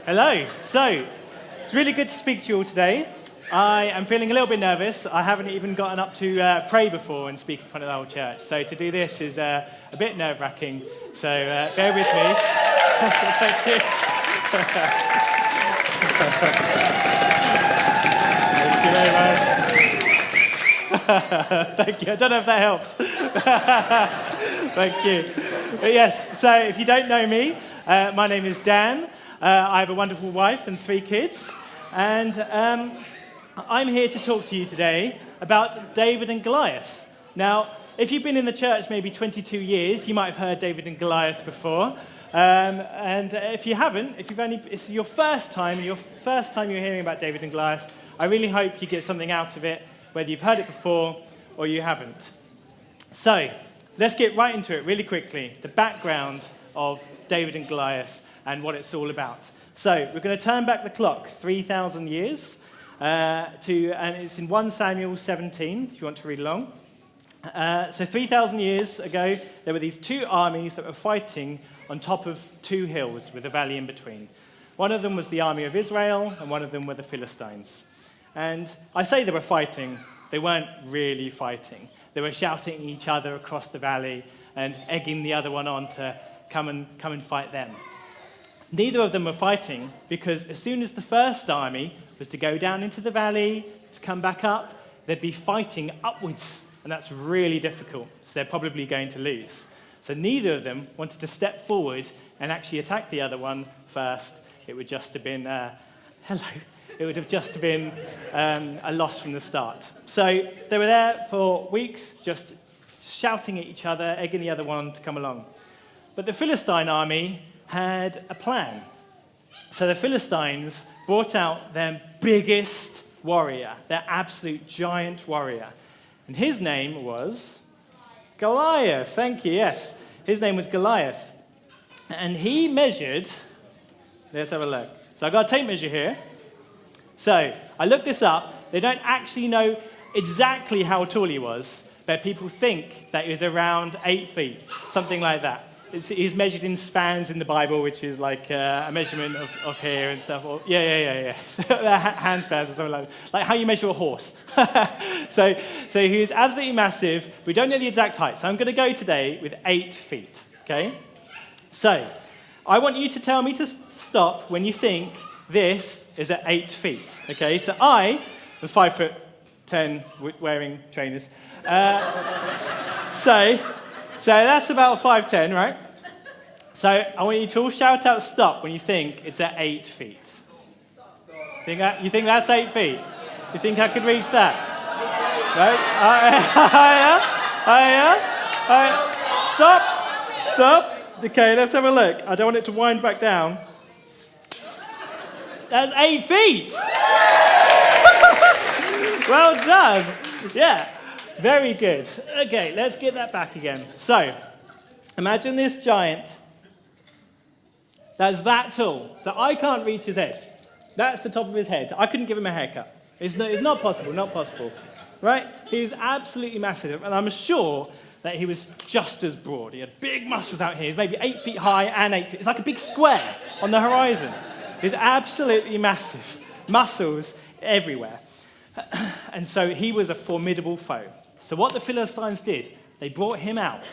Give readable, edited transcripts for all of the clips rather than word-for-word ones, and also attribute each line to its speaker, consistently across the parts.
Speaker 1: Hello. So, it's really good to speak to you all today. I am feeling a little bit nervous. I haven't even gotten up to pray before and speak in front of the whole church. So to do this is a bit nerve-wracking. So bear with me. Thank you. Thank you very much. Thank you. I don't know if that helps. Thank you. But yes, so if you don't know me, my name is Dan. I have a wonderful wife and 3 kids. And I'm here to talk to you today about David and Goliath. Now, if you've been in the church maybe 22 years, you might have heard David and Goliath before. And if you haven't, it's your first time you're hearing about David and Goliath, I really hope you get something out of it, whether you've heard it before or you haven't. So, let's get right into it really quickly, the background of David and Goliath and what it's all about. So, we're going to turn back the clock 3,000 years, and it's in 1 Samuel 17, if you want to read along. So 3,000 years ago, there were these 2 armies that were fighting on top of 2 hills with a valley in between. One of them was the army of Israel, and one of them were the Philistines. And I say they were fighting, they weren't really fighting. They were shouting at each other across the valley and egging the other one on to come and fight them. Neither of them were fighting because as soon as the first army was to go down into the valley, to come back up, they'd be fighting upwards. And that's really difficult, so they're probably going to lose. So neither of them wanted to step forward and actually attack the other one first. It would just have been, It would have just been a loss from the start. So they were there for weeks, just shouting at each other, egging the other one to come along. But the Philistine army had a plan. So the Philistines brought out their biggest warrior, their absolute giant warrior. And his name was Goliath. Thank you, yes. His name was Goliath. And he measured, let's have a look. So I've got a tape measure here. So I looked this up. They don't actually know exactly how tall he was, but people think that he was around 8 feet, something like that. He's measured in spans in the Bible, which is like a measurement of hair and stuff. Or, yeah. Hand spans or something like that. Like how you measure a horse. So he is absolutely massive. We don't know the exact height. So I'm going to go today with 8 feet. Okay? So I want you to tell me to stop when you think this is at 8 feet. Okay? So I am 5'10" wearing trainers. So that's about 5'10", right? So I want you to all shout out stop when you think it's at 8 feet. You think that's 8 feet? You think I could reach that? Right? Stop. Okay, let's have a look. I don't want it to wind back down. That's 8 feet. Well done. Yeah. Very good. Okay, let's get that back again. So, imagine this giant that's that tall, that I can't reach his head. That's the top of his head. I couldn't give him a haircut. It's not possible, right? He's absolutely massive, and I'm sure that he was just as broad. He had big muscles out here. He's maybe 8 feet high and 8 feet. It's like a big square on the horizon. He's absolutely massive. Muscles everywhere. And so he was a formidable foe. So what the Philistines did, they brought him out.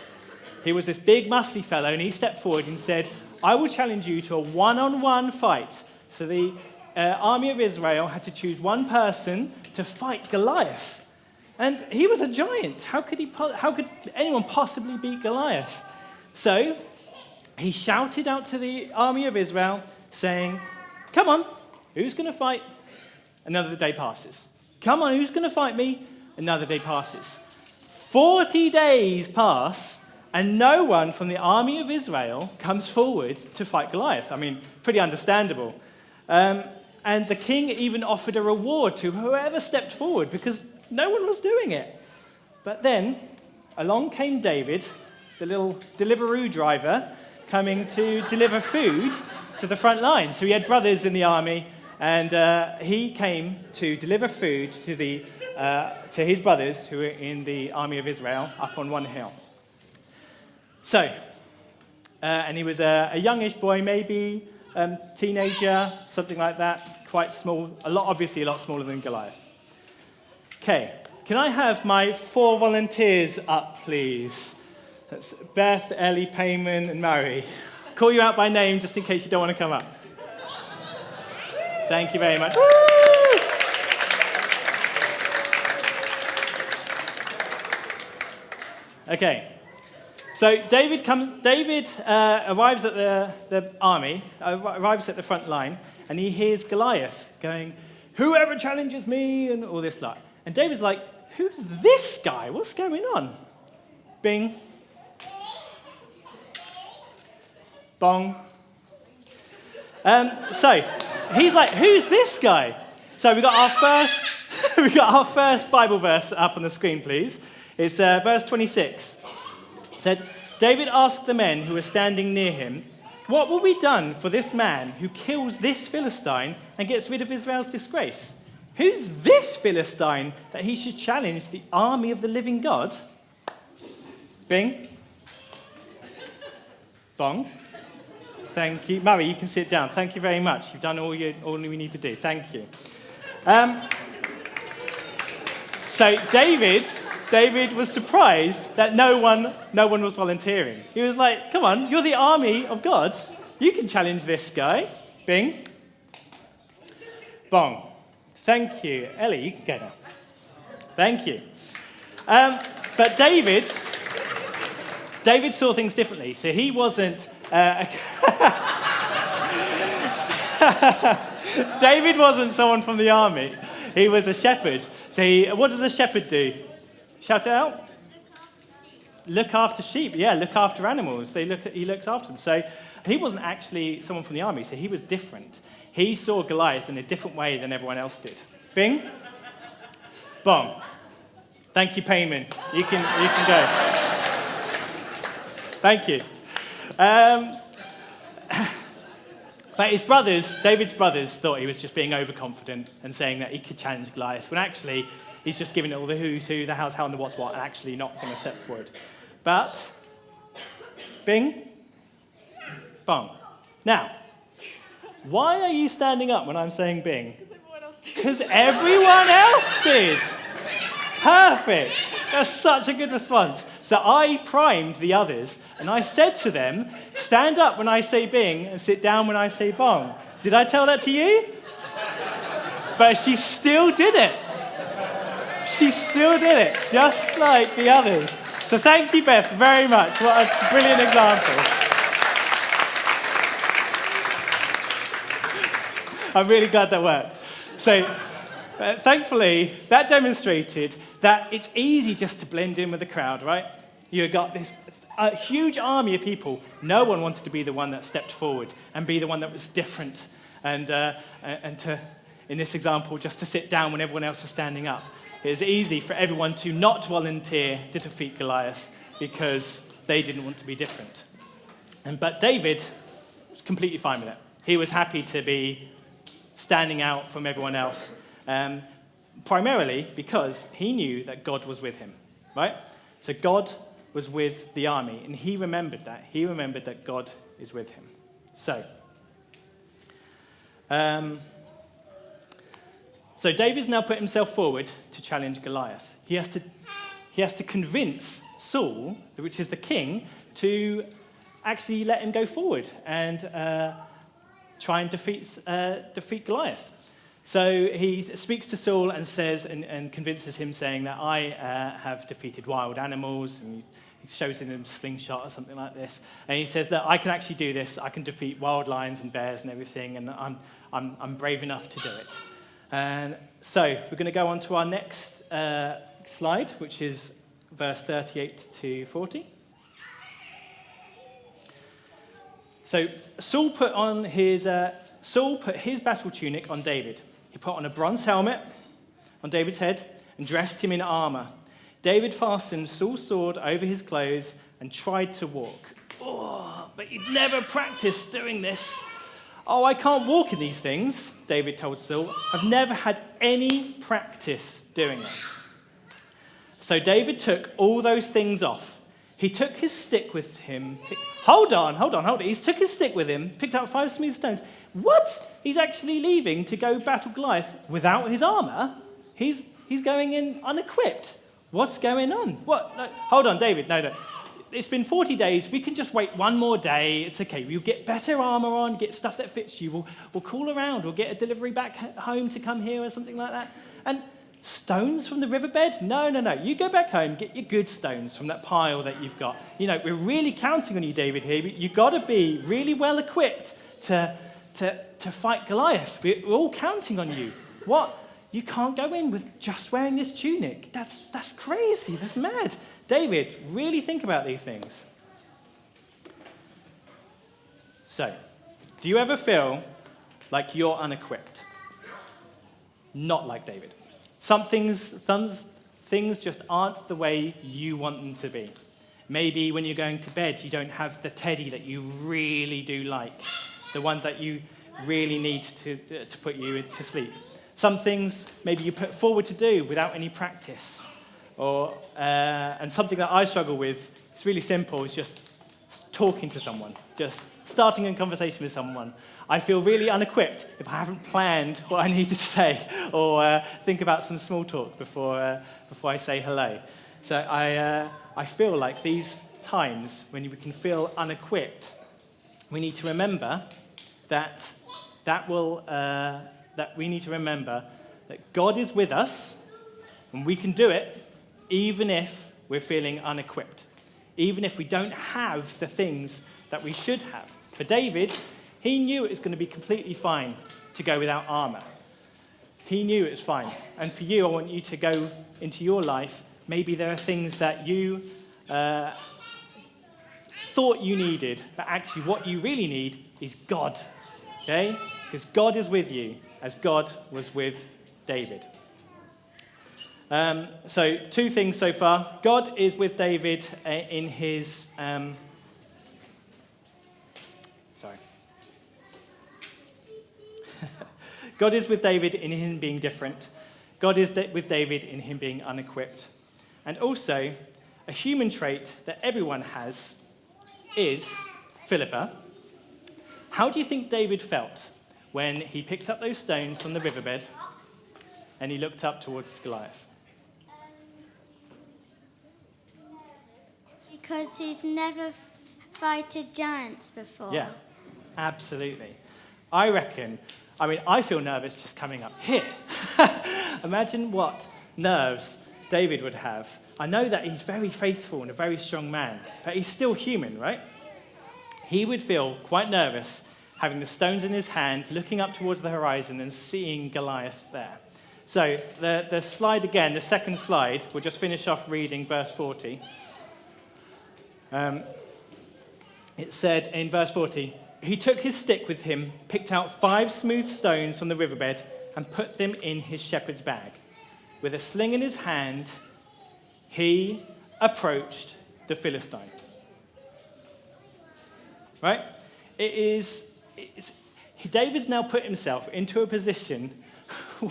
Speaker 1: He was this big, muscly fellow, and he stepped forward and said, I will challenge you to a one-on-one fight. So the army of Israel had to choose one person to fight Goliath. And he was a giant. How could anyone possibly beat Goliath? So he shouted out to the army of Israel, saying, come on, who's going to fight? Another day passes. Come on, who's going to fight me? Another day passes. 40 days pass, and no one from the army of Israel comes forward to fight Goliath. I mean, pretty understandable. And the king even offered a reward to whoever stepped forward because no one was doing it. But then, along came David, the little Deliveroo driver, coming to deliver food to the front line. So he had brothers in the army, and he came to deliver food to his brothers who were in the army of Israel up on one hill. So, and he was a youngish boy, maybe teenager, something like that, quite small, obviously a lot smaller than Goliath. Okay, can I have my 4 volunteers up, please? That's Beth, Ellie, Payman, and Murray. Call you out by name just in case you don't want to come up. Thank you very much. Woo! Okay, so David arrives at the army, arrives at the front line, and he hears Goliath going, "Whoever challenges me," and all this lot. And David's like, "Who's this guy? What's going on?" Bing. Bong. So he's like, "Who's this guy?" So we got our first Bible verse up on the screen, please. It's verse 26. It said, "David asked the men who were standing near him, 'What will be done for this man who kills this Philistine and gets rid of Israel's disgrace? Who's this Philistine that he should challenge the army of the living God?'" Bing. Bong. Thank you. Murray, you can sit down. Thank you very much. You've done all we need to do. Thank you. So David was surprised that no one was volunteering. He was like, "Come on, you're the army of God. You can challenge this guy." Bing. Bong. Thank you. Ellie, you can go now. Thank you. But David saw things differently. So he wasn't... David wasn't someone from the army. He was a shepherd. So what does a shepherd do? Shout it out? Look after sheep. Yeah, look after animals. He looks after them. So he wasn't actually someone from the army, so he was different. He saw Goliath in a different way than everyone else did. Bing. Bong. Thank you, Payman. You can go. Thank you. But David's brothers, thought he was just being overconfident and saying that he could challenge Goliath, when actually he's just giving it all the who's who, the how's how, and the what's what, and actually not going to step forward. But, Bing, Bong. Now, why are you standing up when I'm saying Bing? Because everyone else did. Perfect. That's such a good response. So I primed the others, and I said to them, stand up when I say Bing and sit down when I say Bong. Did I tell that to you? But she still did it. She still did it, just like the others. So thank you, Beth, very much. What a brilliant example. I'm really glad that worked. So thankfully, that demonstrated that it's easy just to blend in with the crowd, right? You've got this huge army of people. No one wanted to be the one that stepped forward and be the one that was different and to, in this example, just to sit down when everyone else was standing up. It was easy for everyone to not volunteer to defeat Goliath because they didn't want to be different. But David was completely fine with it. He was happy to be standing out from everyone else, primarily because he knew that God was with him, right? So God was with the army, and he remembered that. He remembered that God is with him. So David's now put himself forward to challenge Goliath. He has to convince Saul, which is the king, to actually let him go forward and try and defeat Goliath. So he speaks to Saul and says and convinces him, saying that I have defeated wild animals, and he shows him a slingshot or something like this. And he says that I can actually do this. I can defeat wild lions and bears and everything, and I'm brave enough to do it. And so we're going to go on to our next slide, which is verse 38 to 40. So Saul put his battle tunic on David. He put on a bronze helmet on David's head and dressed him in armor. David fastened Saul's sword over his clothes and tried to walk. Oh, but he'd never practiced doing this. Oh, I can't walk in these things, David told Saul. I've never had any practice doing it. So David took all those things off. He took his stick with him. Hold on. He took his stick with him, picked out 5 smooth stones. What? He's actually leaving to go battle Goliath without his armor? He's going in unequipped. What's going on? What? No, hold on, David. No. It's been 40 days. We can just wait one more day. It's okay. We'll get better armor on, get stuff that fits you. We'll call around. We'll get a delivery back home to come here or something like that. And stones from the riverbed? No. You go back home, get your good stones from that pile that you've got. We're really counting on you, David, here. You've got to be really well equipped to fight Goliath. We're all counting on you. What? You can't go in with just wearing this tunic. That's crazy. That's mad. David, really think about these things. So, do you ever feel like you're unequipped? Not like David. Some things just aren't the way you want them to be. Maybe when you're going to bed, you don't have the teddy that you really do like, the ones that you really need to put you to sleep. Some things maybe you put forward to do without any practice. And something that I struggle with, it's really simple, is just talking to someone, just starting a conversation with someone. I feel really unequipped if I haven't planned what I need to say or think about some small talk before I say hello. So I feel like these times when we can feel unequipped, we need to remember that we need to remember that God is with us and we can do it even if we're feeling unequipped, even if we don't have the things that we should have. For David, he knew it was going to be completely fine to go without armor. He knew it was fine. And for you, I want you to go into your life. Maybe there are things that you thought you needed, but actually what you really need is God. Okay? Because God is with you, as God was with David. So 2 things so far. God is with David in his... God is with David in him being different. God is with David in him being unequipped. And also, a human trait that everyone has is Philippa. How do you think David felt when he picked up those stones from the riverbed and he looked up towards Goliath?
Speaker 2: Because he's never fighted giants before.
Speaker 1: Yeah, absolutely. I feel nervous just coming up here. Imagine what nerves David would have. I know that he's very faithful and a very strong man, but he's still human, right? He would feel quite nervous having the stones in his hand, looking up towards the horizon and seeing Goliath there. So the slide again, the second slide, we'll just finish off reading verse 40. It said in verse 40, he took his stick with him, picked out 5 smooth stones from the riverbed, and put them in his shepherd's bag. With a sling in his hand, he approached the Philistine. Right? David's now put himself into a position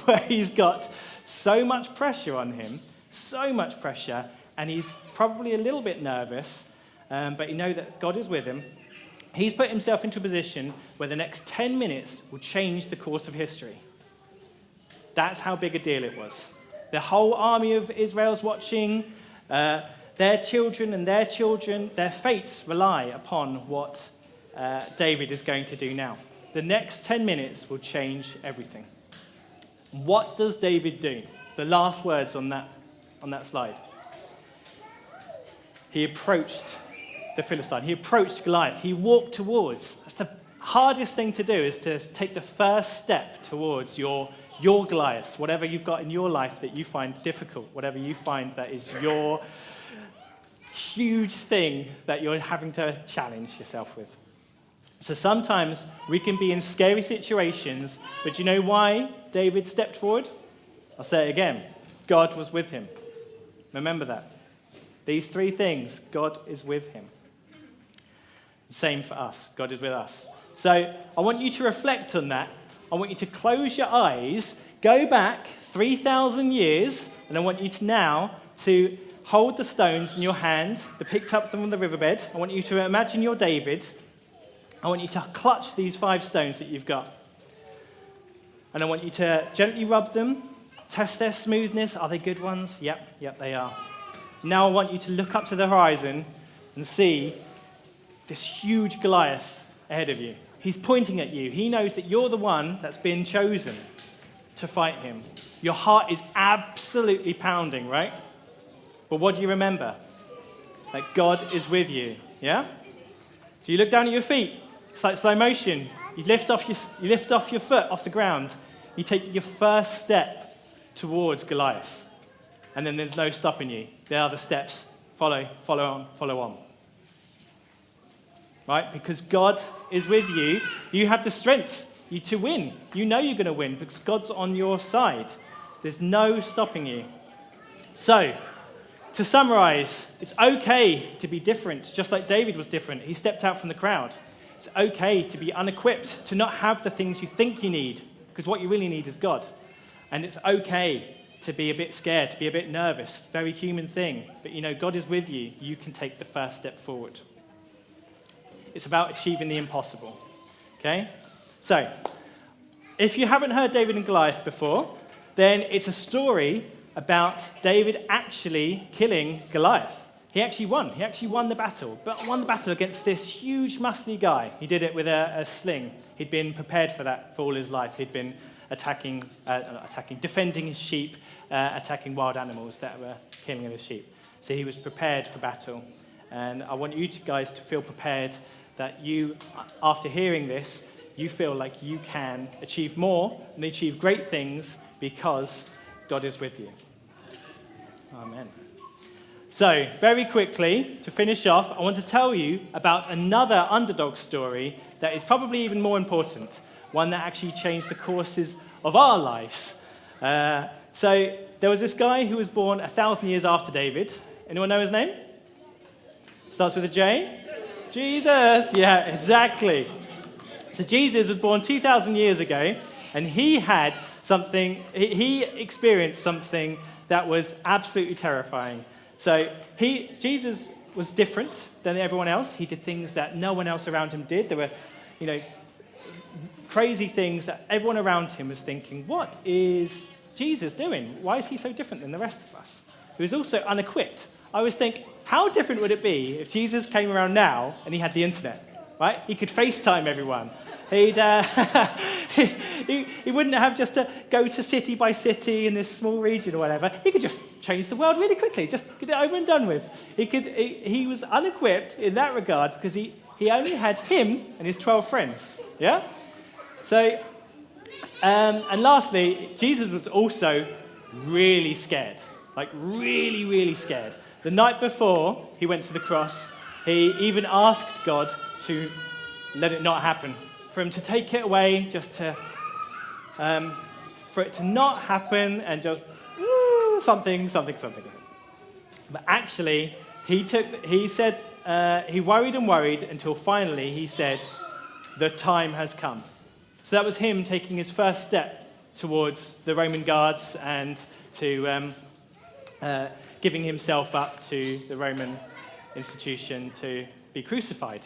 Speaker 1: where he's got so much pressure on him, and he's probably a little bit nervous, but you know that God is with him. He's put himself into a position where the next 10 minutes will change the course of history. That's how big a deal it was. The whole army of Israel's watching, their children and their children, their fates rely upon what David is going to do now. The next 10 minutes will change everything. What does David do? The last words on that slide. He approached the Philistine. He approached Goliath. He walked towards. That's the hardest thing to do, is to take the first step towards your Goliaths, whatever you've got in your life that you find difficult, whatever you find that is your huge thing that you're having to challenge yourself with. So sometimes we can be in scary situations, but you know why David stepped forward? I'll say it again. God was with him. Remember that. These 3 things, God is with him. Same for us. God is with us. So I want you to reflect on that. I want you to close your eyes, go back 3,000 years, and I want you to now to hold the stones in your hand, the picked up them on the riverbed. I want you to imagine you're David. I want you to clutch these 5 stones that you've got. And I want you to gently rub them, test their smoothness. Are they good ones? Yep, they are. Now I want you to look up to the horizon and see this huge Goliath ahead of you. He's pointing at you. He knows that you're the one that's been chosen to fight him. Your heart is absolutely pounding, right? But what do you remember? That God is with you, yeah? So you look down at your feet. It's like slow motion. You lift off your foot off the ground. You take your first step towards Goliath. And then there's no stopping you. There are the steps. Follow on. Right? Because God is with you. You have the strength to win. You know you're going to win because God's on your side. There's no stopping you. So, to summarize, it's okay to be different, just like David was different. He stepped out from the crowd. It's okay to be unequipped, to not have the things you think you need, because what you really need is God. And it's okay to be a bit scared, to be a bit nervous. Very human thing. But God is with you. You can take the first step forward. It's about achieving the impossible. Okay? So, if you haven't heard David and Goliath before, then it's a story about David actually killing Goliath. He actually won. He actually won the battle, but won the battle against this huge, muscly guy. He did it with a sling. He'd been prepared for that for all his life. He'd been defending his sheep, attacking wild animals that were killing his sheep. So he was prepared for battle. And I want you guys to feel prepared that you, after hearing this, you feel like you can achieve more and achieve great things because God is with you. Amen. So, very quickly, to finish off, I want to tell you about another underdog story that is probably even more important, one that actually changed the courses of our lives. So, there was this guy who was born 1,000 years after David. Anyone know his name? Starts with a J? Jesus! Yeah, exactly. So, Jesus was born 2,000 years ago, and he experienced something that was absolutely terrifying. So Jesus was different than everyone else. He did things that no one else around him did. There were, crazy things that everyone around him was thinking, what is Jesus doing? Why is he so different than the rest of us? He was also unequipped. I always think, how different would it be if Jesus came around now and he had the internet, right? He could FaceTime everyone. He wouldn't have just to go to city by city in this small region or whatever. He could just change the world really quickly, just get it over and done with. He was unequipped in that regard because he only had him and his 12 friends. Yeah? So, and lastly, Jesus was also really scared. Like really, really scared. The night before he went to the cross, he even asked God to let it not happen. For him to take it away, just to, for it to not happen and just, something. But actually, he worried and worried until finally he said, the time has come. So that was him taking his first step towards the Roman guards and to giving himself up to the Roman institution to be crucified.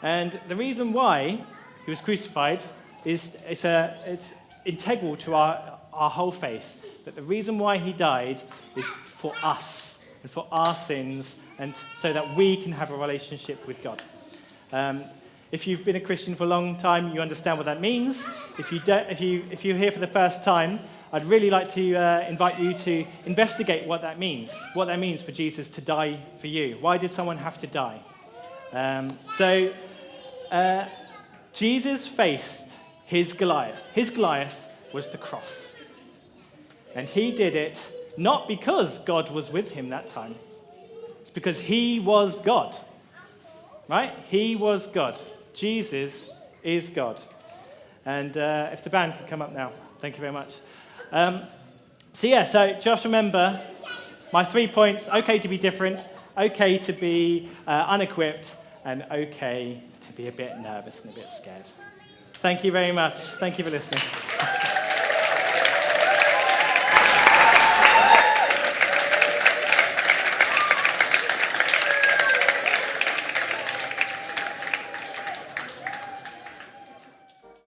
Speaker 1: And the reason why he was crucified it's integral to our whole faith. That the reason why he died is for us and for our sins, and so that we can have a relationship with God. If you've been a Christian for a long time, you understand what that means. If you're here for the first time, I'd really like to invite you to investigate what that means for Jesus to die for you. Why did someone have to die? Jesus faced his Goliath. His Goliath was the cross. And he did it not because God was with him that time. It's because he was God. Right? He was God. Jesus is God. And if the band can come up now. Thank you very much. So just remember my 3 points. Okay to be different. Okay to be unequipped. And okay to be a bit nervous and a bit scared. Thank you very much. Thank you for listening.